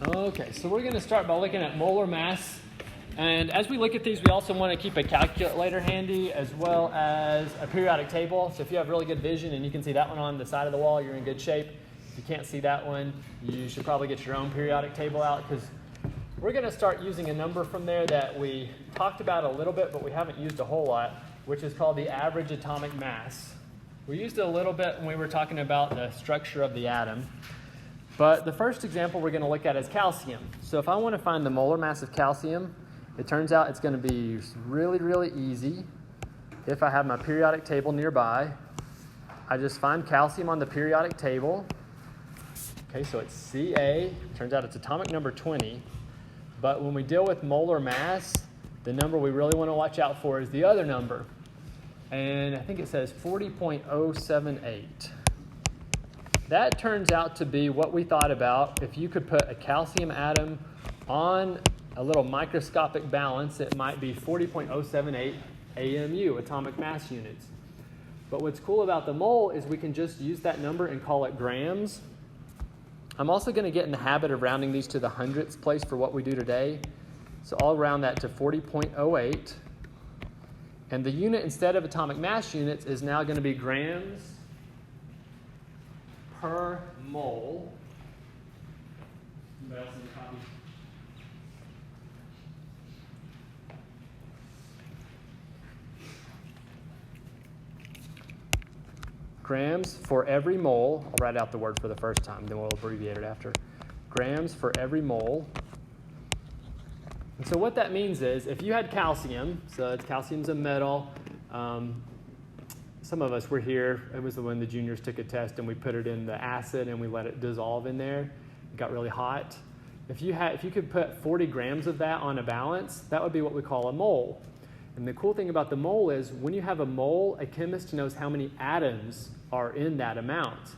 Okay, so we're going to start by looking at molar mass. And as we look at these, we also want to keep a calculator handy as well as a periodic table. So if you have really good vision and you can see that one on the side of the wall, you're in good shape. If you can't see that one, you should probably get your own periodic table out, because we're going to start using a number from there that we talked about a little bit, but we haven't used a whole lot, which is called the average atomic mass. We used it a little bit when we were talking about the structure of the atom. But the first example we're going to look at is calcium. So if I want to find the molar mass of calcium, it turns out it's going to be really, really easy. If I have my periodic table nearby, I just find calcium on the periodic table. Okay, so it's Ca. Turns out it's atomic number 20. But when we deal with molar mass, the number we really want to watch out for is the other number. And I think it says 40.078. That turns out to be what we thought about. If you could put a calcium atom on a little microscopic balance, it might be 40.078 AMU, atomic mass units. But what's cool about the mole is we can just use that number and call it grams. I'm also going to get in the habit of rounding these to the hundredths place for what we do today. So I'll round that to 40.08. And the unit instead of atomic mass units is now going to be grams per mole. Anybody else need a copy? Grams for every mole. I'll write out the word for the first time, then we'll abbreviate it after. Grams for every mole. And so what that means is if you had calcium, so calcium's a metal. Some of us were here. It was when the juniors took a test and we put it in the acid and we let it dissolve in there. It got really hot. If you could put 40 grams of that on a balance, that would be what we call a mole. And the cool thing about the mole is when you have a mole, a chemist knows how many atoms are in that amount.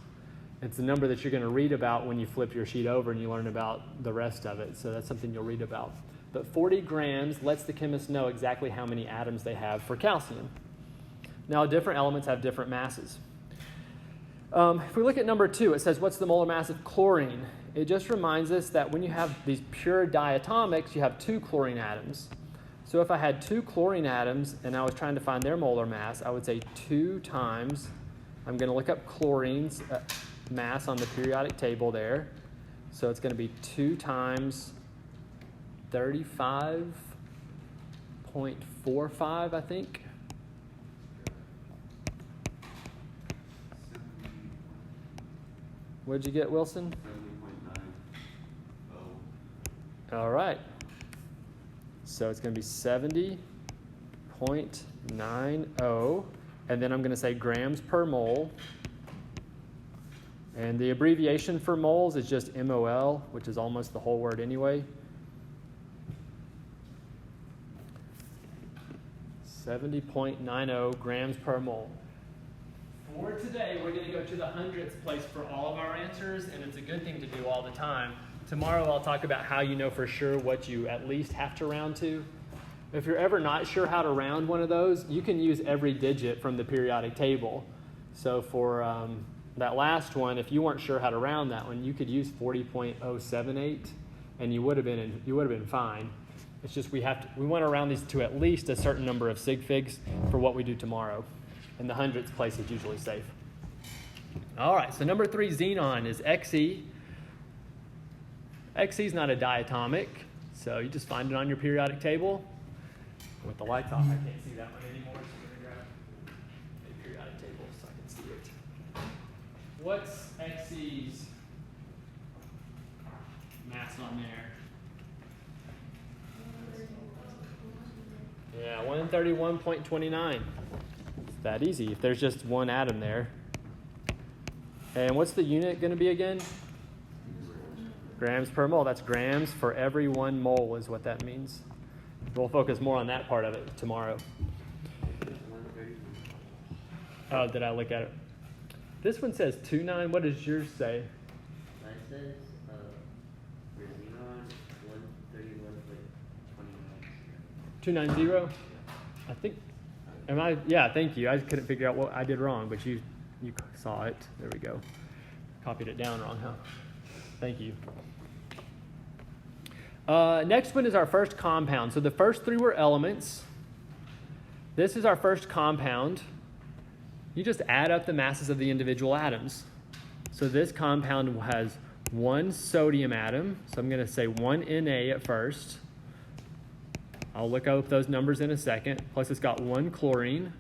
It's the number that you're going to read about when you flip your sheet over and you learn about the rest of it. So that's something you'll read about. But 40 grams lets the chemist know exactly how many atoms they have for calcium. Now, different elements have different masses. If we look at number 2, it says, what's the molar mass of chlorine? It just reminds us that when you have these pure diatomics, you have 2 chlorine atoms. So if I had 2 chlorine atoms and I was trying to find their molar mass, I would say 2 times, I'm going to look up chlorine's mass on the periodic table there. So it's going to be 2 times 35.45, I think. What'd you get, Wilson? 70.90. All right. So it's going to be 70.90. And then I'm going to say grams per mole. And the abbreviation for moles is just MOL, which is almost the whole word anyway. 70.90 grams per mole. For today, we're going to go to the hundredths place for all of our answers, and it's a good thing to do all the time. Tomorrow, I'll talk about how you know for sure what you at least have to round to. If you're ever not sure how to round one of those, you can use every digit from the periodic table. So for that last one, if you weren't sure how to round that one, you could use 40.078, and you would have been fine. It's just we want to round these to at least a certain number of sig figs for what we do tomorrow. And the hundredths place is usually safe. All right, so number 3, xenon, is Xe. Xe is not a diatomic, so you just find it on your periodic table. With the lights off, I can't see that one anymore, so I'm going to grab a periodic table so I can see it. What's Xe's mass on there? Yeah, 131.29. It's that easy if there's just one atom there. And what's the unit going to be again? Grams per mole. That's grams for every 1 mole is what that means. We'll focus more on that part of it tomorrow. Oh, did I look at it? This one says 2.9. What does yours say? Mine says for xenon 131.29. 290? I think. Yeah, thank you. I couldn't figure out what I did wrong, but you saw it. There we go. Copied it down wrong, huh? Thank you. Next one is our first compound. So the first three were elements. This is our first compound. You just add up the masses of the individual atoms. So this compound has one sodium atom. So I'm going to say 1 Na at first. I'll look up those numbers in a second. Plus it's got 1 chlorine.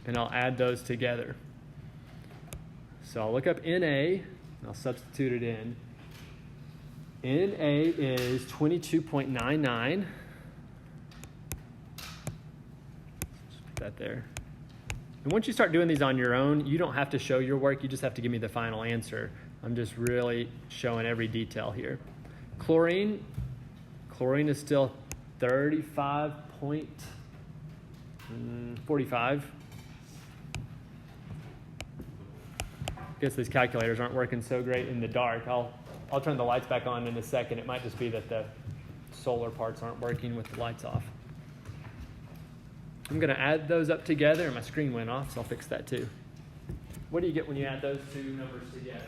And I'll add those together. So I'll look up Na, and I'll substitute it in. Na is 22.99. Just put that there. And once you start doing these on your own, you don't have to show your work. You just have to give me the final answer. I'm just really showing every detail here. Chlorine is still 35.45. Guess these calculators aren't working so great in the dark. I'll turn the lights back on in a second. It might just be that the solar parts aren't working with the lights off. I'm going to add those up together, and my screen went off, so I'll fix that too. What do you get when you add those two numbers together?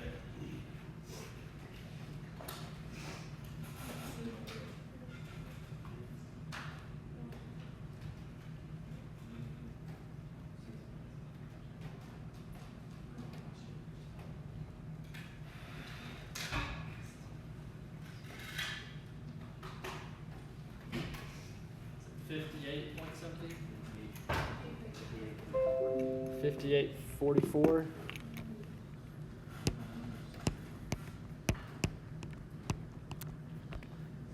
$58 point something? 58.44.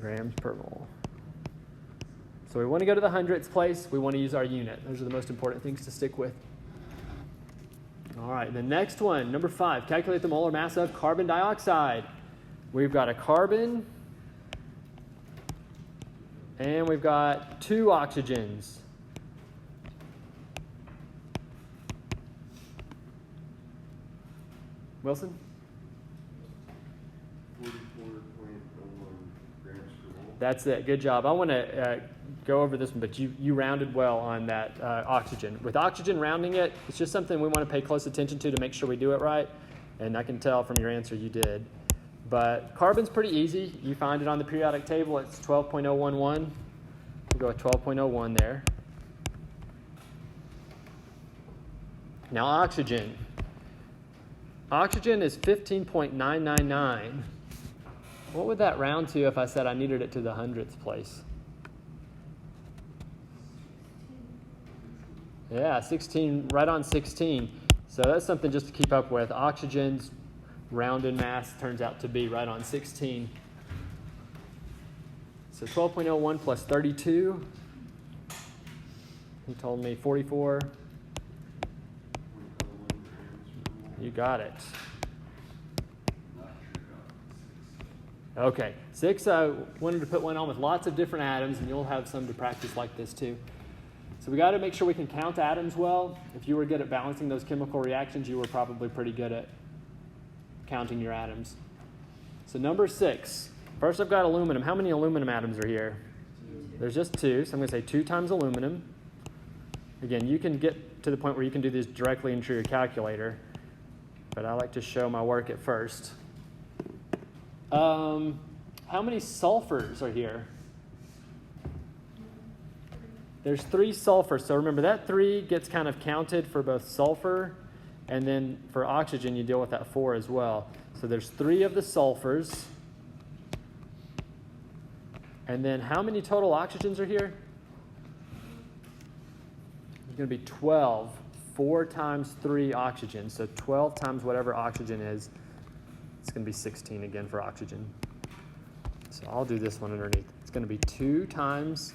Grams per mole. So we want to go to the hundredths place. We want to use our unit. Those are the most important things to stick with. All right, the next one, number 5, calculate the molar mass of carbon dioxide. We've got a carbon, and we've got 2 oxygens. Wilson? 44.01 grams per mole. That's it. Good job. I want to go over this one, but you rounded well on that oxygen. With oxygen rounding it, it's just something we want to pay close attention to make sure we do it right. And I can tell from your answer you did. But carbon's pretty easy. You find it on the periodic table. It's 12.011. We'll go with 12.01 there. Now oxygen. Oxygen is 15.999. What would that round to if I said I needed it to the hundredths place? Yeah, 16, right on 16. So that's something just to keep up with. Oxygen's rounded mass turns out to be right on 16. So 12.01 plus 32. He told me 44. You got it. Okay, 6, I wanted to put one on with lots of different atoms, and you'll have some to practice like this too. So we got to make sure we can count atoms well. If you were good at balancing those chemical reactions, you were probably pretty good at counting your atoms. So number 6. First I've got aluminum. How many aluminum atoms are here? 2. There's just 2, so I'm going to say 2 times aluminum. Again, you can get to the point where you can do these directly into your calculator, but I like to show my work at first. How many sulfurs are here? There's 3 sulfurs. So remember, that 3 gets kind of counted for both sulfur, and then for oxygen, you deal with that 4 as well. So there's 3 of the sulfurs. And then how many total oxygens are here? There's going to be 12. 4 times 3 oxygen. So 12 times whatever oxygen is. It's going to be 16 again for oxygen. So I'll do this one underneath. It's going to be 2 times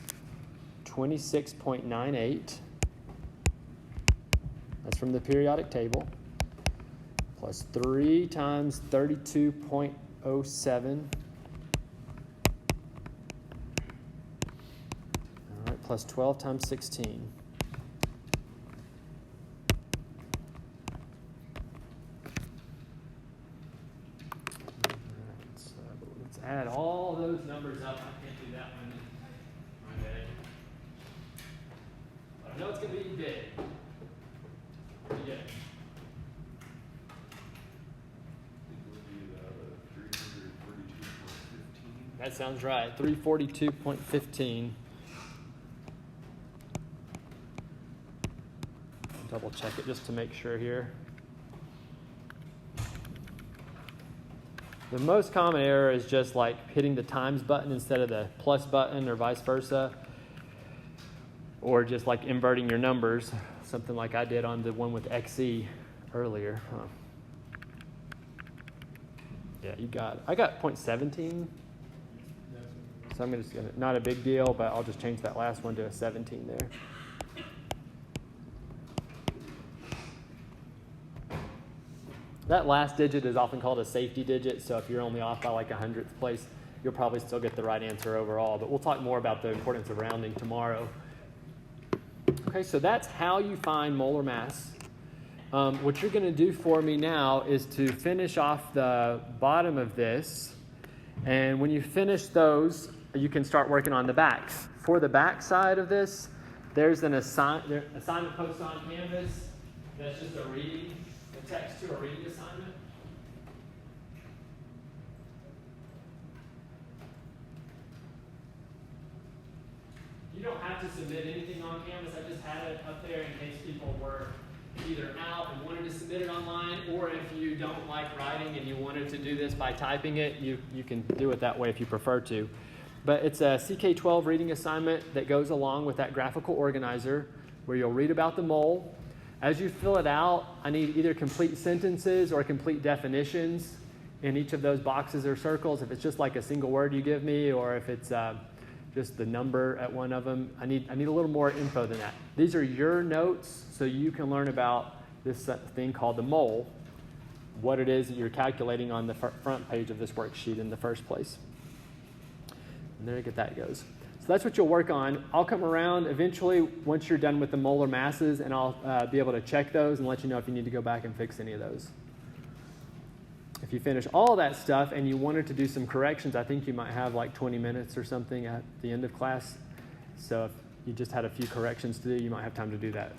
26.98. That's from the periodic table. Plus 3 times 32.07. All right, plus 12 times 16. Add all those numbers up. I can't do that one. Okay. But I know it's going to be big. Pretty good. It would be 332.15. That sounds right. 342.15. Double check it just to make sure here. The most common error is just like hitting the times button instead of the plus button or vice versa. Or just like inverting your numbers, something like I did on the one with XE earlier. Yeah, I got 0.17. So I'm just gonna, not a big deal, but I'll just change that last one to a 17 there. That last digit is often called a safety digit, so if you're only off by like 100th place, you'll probably still get the right answer overall. But we'll talk more about the importance of rounding tomorrow. Okay, so that's how you find molar mass. What you're going to do for me now is to finish off the bottom of this. And when you finish those, you can start working on the backs. For the back side of this, there's an assignment posted on Canvas. That's just a reading, a text to a reading assignment. You don't have to submit anything on Canvas. I just had it up there in case people were either out and wanted to submit it online, or if you don't like writing and you wanted to do this by typing it, you can do it that way if you prefer to. But it's a CK12 reading assignment that goes along with that graphical organizer where you'll read about the mole. As you fill it out, I need either complete sentences or complete definitions in each of those boxes or circles. If it's just like a single word you give me, or if it's just the number at one of them, I need a little more info than that. These are your notes, so you can learn about this thing called the mole, what it is that you're calculating on the front page of this worksheet in the first place. And there that goes. So that's what you'll work on. I'll come around eventually once you're done with the molar masses, and I'll be able to check those and let you know if you need to go back and fix any of those. If you finish all that stuff and you wanted to do some corrections, I think you might have like 20 minutes or something at the end of class. So if you just had a few corrections to do, you might have time to do that